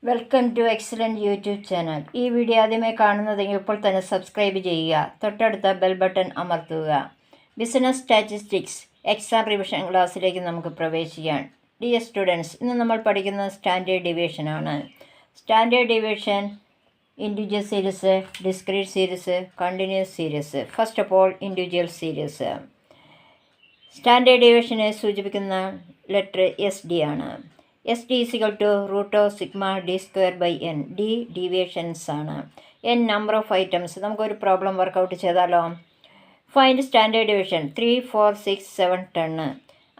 Welcome to excellent YouTube channel. ഈ video ആദ്യമായി കാണുന്നതെങ്കിൽ ഇപ്പോൾ തന്നെ സബ്സ്ക്രൈബ് ചെയ്യുക. തൊട്ടടുത്ത ബെൽ ബട്ടൺ അമർത്തുക. ബിസിനസ് സ്റ്റാറ്റിസ്റ്റിക്സ് എക്സാം റിവിഷൻ ക്ലാസ്സിലേക്ക് നമുക്ക് പ്രവേശിക്കാം. ഡിയർ സ്റ്റുഡൻസ്, ഇന്ന് നമ്മൾ പഠിക്കുന്നത് സ്റ്റാൻഡേർഡ് ഡീവിയേഷനാണ്. Standard deviation individual series, discrete series, continuous series. First of all individual series. Standard ഡീവിയേഷനെ സൂചിപ്പിക്കുന്ന ലെറ്റർ എസ് ഡി ആണ്. S D is equal to root of sigma D square by N. D deviations ആണ്. N number of items. നമുക്കൊരു problem work out ചെയ്താലോ? Find standard deviation 3, 4, 6, 7, 10.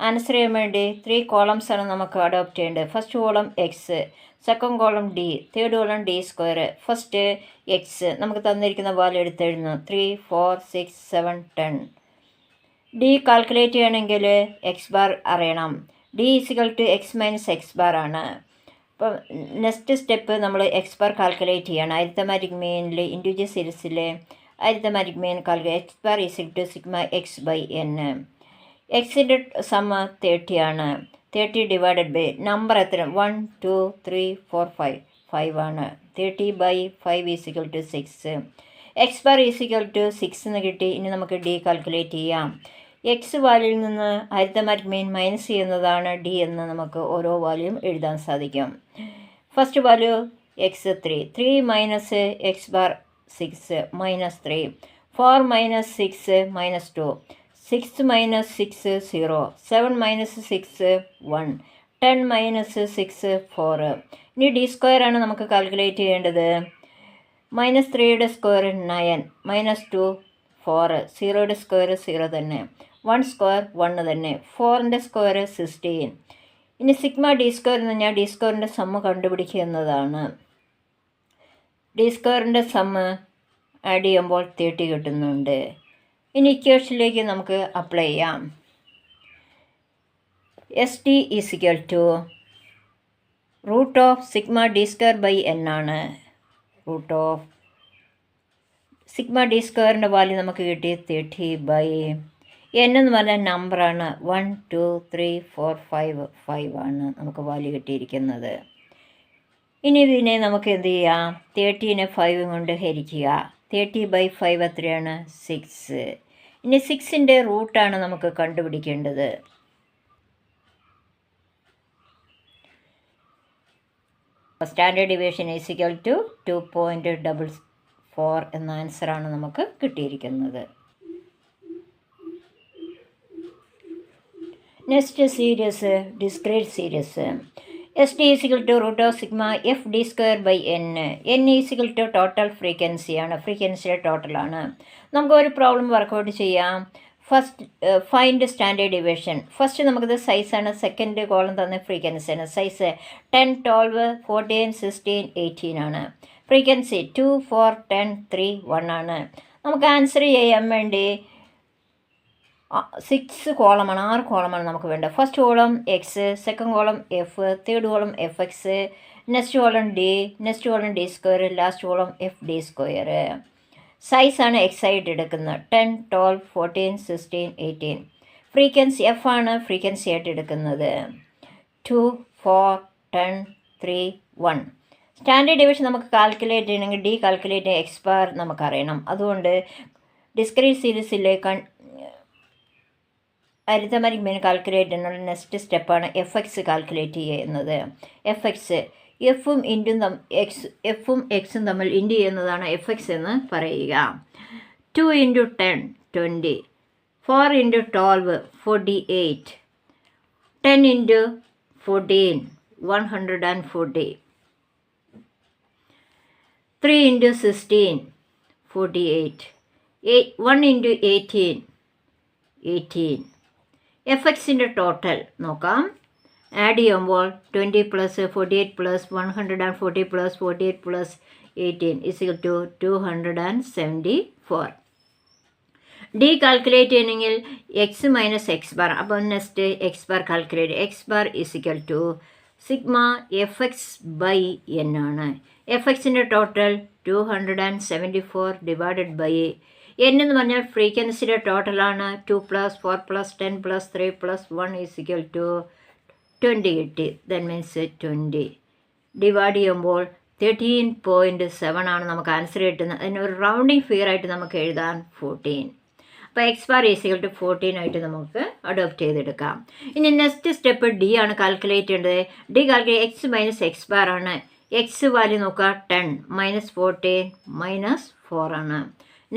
Answer ചെയ്യാൻ വേണ്ടി 3 columns ആണ് നമുക്ക് അഡോപ്റ്റ് ചെയ്യേണ്ടത്. First column X, second column D, third column D square. First X നമുക്ക് തന്നിരിക്കുന്ന വാല്യൂ എടുത്തെഴുതുന്നു. 3, 4, 6, 7, 10. ഡി കാൽക്കുലേറ്റ് ചെയ്യണമെങ്കിൽ എക്സ് ബാർ അറിയണം. D is equal to X minus X bar ആണ്. അപ്പോൾ നെക്സ്റ്റ് സ്റ്റെപ്പ് നമ്മൾ എക്സ് ബാർ കാൽക്കുലേറ്റ് ചെയ്യണം. അരിത്തമാറ്റിക് മീനിൽ ഇൻഡിവിജ്വൽ സീരീസിലെ arithmetic mean calculate X bar is equal to sigma X by N. എക്സിൻ്റെ സമ്മ 30 ആണ്. 30 ഡിവൈഡഡ് ബൈ നമ്പർ എത്ര? 1, 2, 3, 4, 5. 5 ആണ്. 30 by 5 is equal to 6. X bar is equal to 6 എന്ന് കിട്ടി. ഇനി നമുക്ക് ഡി കാൽക്കുലേറ്റ് ചെയ്യാം. എക്സ് വാല്യൂയിൽ നിന്ന് അരിത്തമാറ്റിക് മീൻ മൈനസ് ചെയ്യുന്നതാണ് ഡി എന്ന് നമുക്ക് ഓരോ വാല്യൂയും എഴുതാൻ സാധിക്കും. First value X 3 minus X bar 6 minus 3. 4 minus 6 minus 2. 6 minus 6 0. 7 minus 6 1. 10 minus 6 4. ഇനി ഡി സ്ക്വയർ ആണ് നമുക്ക് കാൽക്കുലേറ്റ് ചെയ്യേണ്ടത്. Minus 3യുടെ square 9, minus 2 4. 0യുടെ സ്ക്വയർ 0 തന്നെ. 1 സ്ക്വയർ 1 തന്നെ. 4ൻ്റെ സ്ക്വയർ 16. ഇനി സിഗ്മ ഡി സ്ക്വയർ എന്ന് പറഞ്ഞാൽ ഡി സ്ക്വയറിൻ്റെ സമ്മ് കണ്ടുപിടിക്കുക എന്നതാണ്. ഡി സ്ക്വയറിൻ്റെ സമ്മ് ആഡ് ചെയ്യുമ്പോൾ 30 കിട്ടുന്നുണ്ട്. ഇനി ഇക്വേഷനിലേക്ക് നമുക്ക് അപ്ലൈ ചെയ്യാം. S T is equal to root of sigma D square by N ആണ്. റൂട്ട് ഓഫ് സിഗ്മ ഡി സ്ക്വയറിൻ്റെ വാല്യൂ നമുക്ക് കിട്ടി 30 ബൈ എൻ എന്ന് പറഞ്ഞ നമ്പറാണ്. 1, 2, 3, 4, 5. 5 ആണ് നമുക്ക് വാല്യൂ കിട്ടിയിരിക്കുന്നത്. ഇനി ഇതിനെ നമുക്ക് എന്ത് ചെയ്യാം? 30നെ 5 കൊണ്ട് ഹരിക്കുക. 30 ബൈ 5 എത്രയാണ്? 6. ഇനി 6ൻ്റെ റൂട്ടാണ് നമുക്ക് കണ്ടുപിടിക്കേണ്ടത്. Standard deviation is equal to 2.44 എന്ന ആൻസറാണ് നമുക്ക് കിട്ടിയിരിക്കുന്നത്. Next series discrete series. S T is equal to root of sigma F D square by N. N is equal to total ഫ്രീക്വൻസിയാണ്. ഫ്രീക്വൻസിയുടെ ടോട്ടലാണ്. നമുക്ക് ഒരു പ്രോബ്ലം വർക്കൗട്ട് ചെയ്യാം. First find standard deviation. First നമുക്കിത് സൈസാണ്. സെക്കൻഡ് കോളം തന്ന ഫ്രീക്വൻസിയാണ്. സൈസ് 10, 12, 14, 16, 18 ആണ്. ഫ്രീക്വൻസി 2, 4, 10, 3, 1 ആണ്. നമുക്ക് ആൻസർ ചെയ്യാൻ വേണ്ടി 6 കോളമാണ്, 6 കോളമാണ് നമുക്ക് വേണ്ടത്. First column X, second column F, third column F X, next column D, next column D square, last column F D square. സൈസാണ് എക്സ് ആയിട്ട് എടുക്കുന്നത്. 10, 12, 14, 16, 18. ഫ്രീക്വൻസി എഫ് ആണ് ഫ്രീക്വൻസി ആയിട്ട് എടുക്കുന്നത്. 2, 4, 10, 3, 1. സ്റ്റാൻഡേർഡ് ഡീവിയേഷൻ നമുക്ക് കാൽക്കുലേറ്റ് ചെയ്യണമെങ്കിൽ ഡി കാൽക്കുലേറ്റ് ചെയ്യാൻ X bar നമുക്കറിയണം. അതുകൊണ്ട് ഡിസ്ക്രീറ്റ് സീരീസിലെ അരിത്തമാറ്റിക് മീൻ കാൽക്കുലേറ്റ് ചെയ്യുന്ന നെക്സ്റ്റ് സ്റ്റെപ്പാണ് എഫ് എക്സ് കാൽക്കുലേറ്റ് ചെയ്യുന്നത്. എഫ് എക്സ് എഫും എക്സും തമ്മിൽ ഇൻറ്റു ചെയ്യുന്നതാണ് എഫ് എക്സ് എന്ന് പറയുക. 2 × 10 20. 4 × 12 48. 10 × 14 140. 3 × 16 48. 1 × 18 18. എഫ് എക്സിൻ്റെ ടോട്ടൽ നോക്കാം. ആഡ് ചെയ്യുമ്പോൾ 20 + 48 + 140 + 48 + 18 ഈസിക്കൽ ടു 274. ഡി കാൽക്കുലേറ്റ് ചെയ്യണമെങ്കിൽ എക്സ് മൈനസ് എക്സ് ബാർ. അപ്പോൾ next X bar calculate. X bar is equal to sigma F X by N ആണ്. എഫ് എക്സിൻ്റെ ടോട്ടൽ 274 ഡിവൈഡഡ് ബൈ എൻ എന്ന് പറഞ്ഞാൽ ഫ്രീക്വൻസിയുടെ ടോട്ടലാണ്. 2 + 4 + 10 + 3 + 1 ഈസിക്കൽ ടു 20 കിട്ടി. That means 20. ഡിവൈഡ് ചെയ്യുമ്പോൾ 13.7 ആണ് നമുക്ക് ആൻസർ കിട്ടുന്നത്. അതിനൊരു റൗണ്ടിങ് ഫിഗർ ആയിട്ട് നമുക്ക് എഴുതാൻ 14. അപ്പോൾ എക്സ് ബാർ ഈസിക്കൽ ടു 14 ആയിട്ട് നമുക്ക് അഡോപ്റ്റ് ചെയ്തെടുക്കാം. ഇനി നെക്സ്റ്റ് സ്റ്റെപ്പ് ഡി ആണ് കാൽക്കുലേറ്റ് ചെയ്യേണ്ടത്. D calculate X minus X bar ആണ്. എക്സ് വാല്യൂ നോക്കുക 10 മൈനസ് 14 മൈനസ് 4 ആണ്.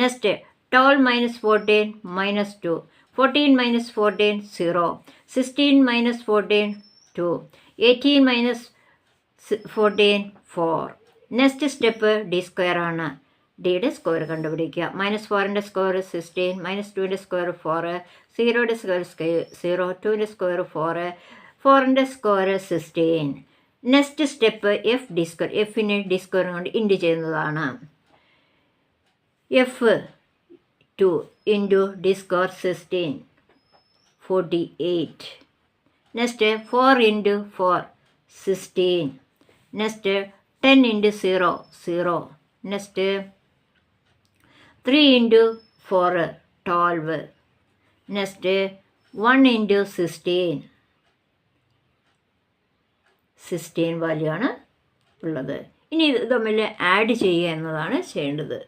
Next 12 minus 14 minus 2, 14 minus 14 0, 16 minus 14 2, 18 minus 14 4. Next step D square ആണ്. ഡിയുടെ സ്ക്വയർ കണ്ടുപിടിക്കുക. മൈനസ് 4ൻ്റെ സ്ക്വയർ 16, മൈനസ് 2ൻ്റെ സ്ക്വയർ 4, 0യുടെ സ്ക്വയർ 0, 2ൻ്റെ സ്ക്വയർ 4, 4ൻ്റെ square 16. Next step F D square. എഫിനെ ഡി സ്ക്വയർ കൊണ്ട് ഇൻറ്റു ചെയ്യുന്നതാണ്. F 2 into D square 16 48. Next 4 into 4 16. Next 10 into 0 0. Next 3 into 4 12. Next 1 into 16 value ആണ് ഉള്ളത്. ഇനി ഇത് തമ്മിൽ ആഡ് ചെയ്യുക എന്നതാണ് ചെയ്യേണ്ടത്.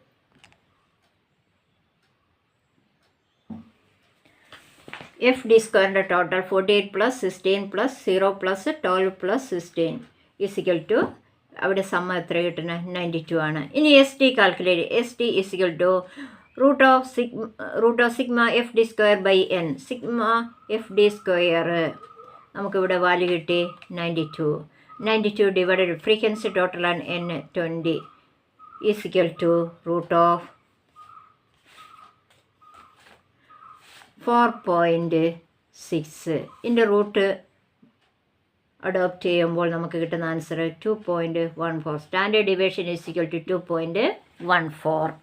എഫ് ഡി സ്ക്വയറിൻ്റെ total 48 plus 16 plus 0 plus 12 plus 16 is equal to അവിടെ സമ്മ എത്ര കിട്ടുന്നത് 92 ആണ്. ഇനി S T calculate. S T is equal to root of sigma F D square by N. Sigma F D square നമുക്കിവിടെ വാല്യൂ കിട്ടി 92 ഡിവൈഡഡ് ഫ്രീക്വൻസി ടോട്ടലാണ് N 20 is equal to root of 4.6. ഇതിൻ്റെ റൂട്ട് അഡോപ്റ്റ് ചെയ്യുമ്പോൾ നമുക്ക് കിട്ടുന്ന answer 2.14. Standard division is equal to 2.14.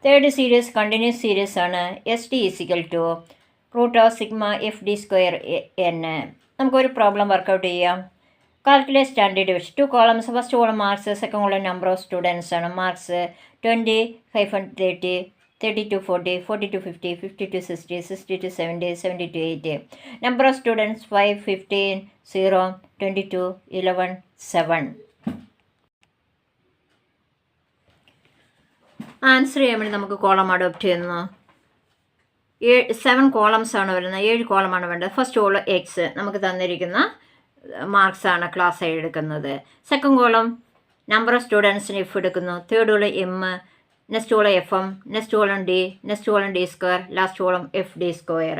Third series continuous series ആണ്. S T is equal to root of sigma F D square N. നമുക്കൊരു problem work out ചെയ്യാം. Calculate standard division. 2 columns. First column marks, second column number of students ആണ്. Marks 20, 30, 30 to 40, 40 to 50, 50 to 60, 60 to 70, 70 to 80. Number of students 5, 15, 0, 22, 11, 7. Answer ചെയ്യാൻ വേണ്ടി നമുക്ക് column adopt ചെയ്യുന്നു. 7 columns ആണ് വരുന്നത്. 7 കോളമാണ് വേണ്ടത്. ഫസ്റ്റ് കോളം എക്സ് നമുക്ക് തന്നിരിക്കുന്ന മാർക്സാണ് ക്ലാസ് ആയി എടുക്കുന്നത്. സെക്കൻഡ് കോളം നമ്പർ ഓഫ് സ്റ്റുഡൻസിന് എഫ് എടുക്കുന്നു. Third column M, next column F M, next column D, next column D square, last column F D square.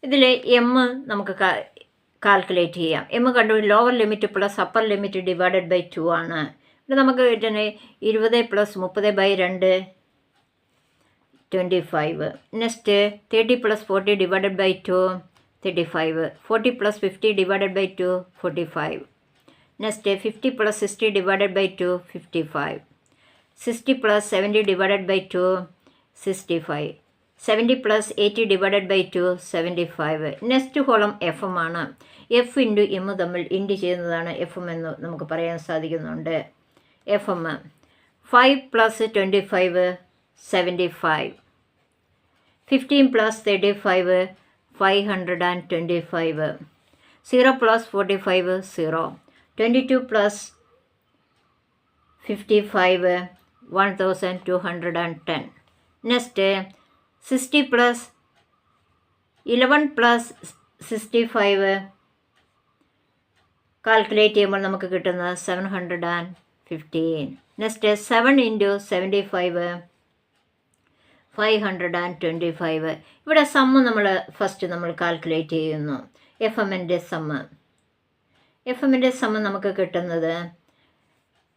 ഇതിൽ എം നമുക്ക് കാൽക്കുലേറ്റ് ചെയ്യാം. എം കണ്ടു lower limit plus upper limit divided by 2 ആണ്. ഇവിടെ നമുക്ക് കിട്ടുന്നത് 20 plus 30/2 25. Next 30 plus 40 divided by 2 35. 40 plus 50 divided by 2 45. Next 50 plus 60 divided by 2 55. 60 plus 70 divided by 2 65. 70 plus 80 divided by 2 75. Next column F M ആണ്. F into M തമ്മിൽ into ചെയ്യുന്നതാണ് F M എന്ന് നമുക്ക് പറയാൻ സാധിക്കുന്നുണ്ട്. F M 5 plus 25 75. 15 plus 35 525. 0 plus 45 0. 22 plus 55 1210. Next 60 plus 11 plus 65 calculate ചെയ്യുമ്പോൾ നമുക്ക് കിട്ടുന്നത് 715. Next 7 into 75 525. ഇവിടെ സമ്മ് ഫസ്റ്റ് നമ്മൾ കാൽക്കുലേറ്റ് ചെയ്യുന്നു. എഫ് എമ്മിൻ്റെ സമ്മ് നമുക്ക് കിട്ടുന്നത്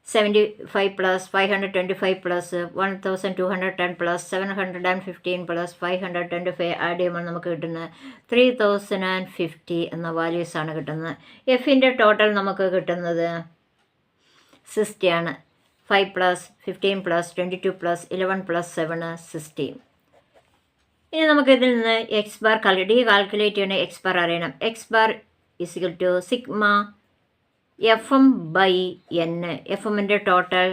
75 plus 525 plus 1210 plus 715 plus 525 add ചെയ്യുമ്പോൾ നമുക്ക് കിട്ടുന്നത് 3050 എന്ന വാല്യൂസാണ് കിട്ടുന്നത്. എഫിൻ്റെ ടോട്ടൽ നമുക്ക് കിട്ടുന്നത് 60 ആണ്. 5 പ്ലസ് 15 പ്ലസ് 22 പ്ലസ് 11 പ്ലസ് 7 60. ഇനി നമുക്കിതിൽ നിന്ന് എക്സ് ബാർ കാൽക്കുലേറ്റ് ചെയ്യണം. എക്സ് ബാർ അറിയണം. X bar is equal to sigma F M by N. F എമ്മിൻ്റെ ടോട്ടൽ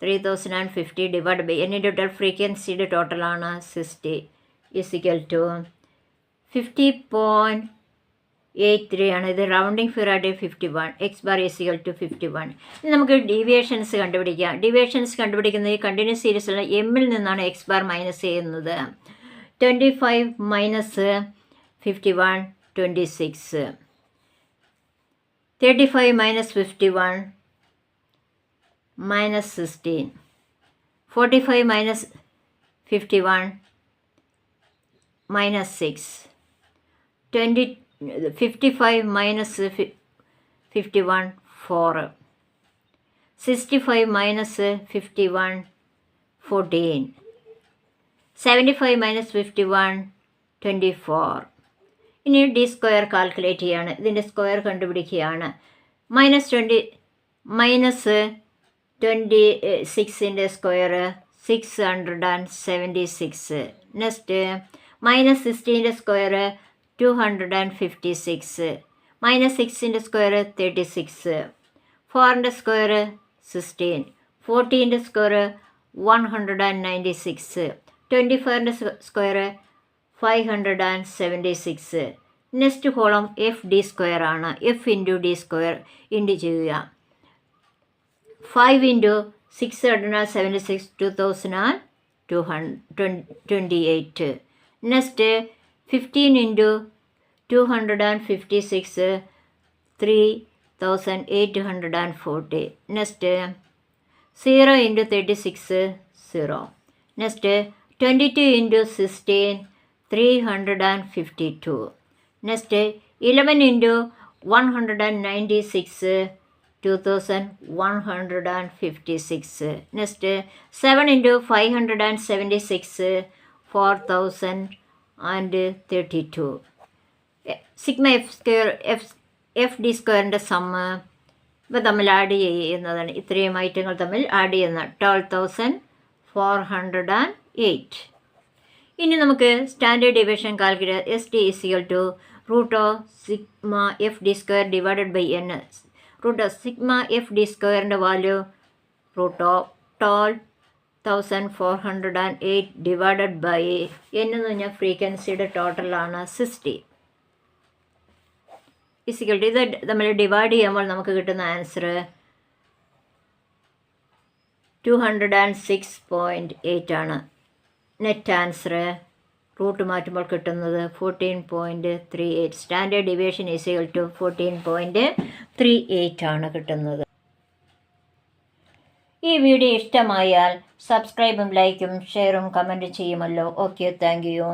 3050 ഡിവൈഡ് ബൈ എന്നിൻ്റെ ടോട്ടൽ ഫ്രീക്വൻസിയുടെ ടോട്ടലാണ് 60 ഈസിക്കൽ ടു 50.83 ആണ്. ഇത് റൗണ്ടിങ് ഫിറായിട്ട് 51. X bar is equal to 51. ഇനി നമുക്ക് ഡീവിയേഷൻസ് കണ്ടുപിടിക്കാം. ഡീവിയേഷൻസ് കണ്ടുപിടിക്കുന്നത് ഈ കണ്ടിന്യൂസ് സീരീസിലുള്ള എമ്മിൽ നിന്നാണ് എക്സ് ബാർ മൈനസ് ചെയ്യുന്നത്. 25 minus 51 26. 35 minus 51 minus 16. 45 minus 51 minus 6. 55 minus 51 4. 65 minus 51 14. 75 minus 51 24. ഇനി ഡി സ്ക്വയർ കാൽക്കുലേറ്റ് ചെയ്യാണ്. ഇതിൻ്റെ സ്ക്വയർ കണ്ടുപിടിക്കുകയാണ്. മൈനസ് 26ൻ്റെ സ്ക്വയർ 676. നെക്സ്റ്റ് മൈനസ് 16ൻ്റെ സ്ക്വയർ 256. മൈനസ് 6ൻ്റെ സ്ക്വയർ 36. 4ൻ്റെ സ്ക്വയർ 16. 14ൻ്റെ സ്ക്വയർ 196. 24ൻ്റെ square 576. Next column F D square ആണ്. F into D square into ചെയ്യുക. 5 into 676 2228. Next 15 into 256 3840. Next 0 into 36 0. Next 22 into 16 352. Next 11 into 196 2156. Next 7 into 576 4032. Sigma F square F D സ്ക്വയറിൻ്റെ sum ഇവ തമ്മിൽ add ചെയ്യുന്നതാണ്. ഇത്രയും ഐറ്റങ്ങൾ തമ്മിൽ ആഡ് ചെയ്യുന്ന 12408. ഇനി നമുക്ക് standard deviation calculate. S T is equal to root of sigma F D square divided by N. Root of sigma F D സ്ക്വയറിൻ്റെ value root of 12408 divided by N എന്ന് പറഞ്ഞാൽ ഫ്രീക്വൻസിയുടെ ടോട്ടലാണ് 60. ഈക്വൽ ടു ഇത് നമ്മൾ ഡിവൈഡ് ചെയ്യുമ്പോൾ നമുക്ക് കിട്ടുന്ന ആൻസർ 206.8 ആണ്. നെറ്റ് ആൻസർ റൂട്ട് മാറ്റുമ്പോൾ കിട്ടുന്നത് 14.38. Standard deviation is equal to 14.38 ആണ് കിട്ടുന്നത്. ഈ വീഡിയോ ഇഷ്ടമായാൽ സബ്സ്ക്രൈബും ലൈക്കും ഷെയറും കമൻറ്റും ചെയ്യുമല്ലോ. Okay, thank you.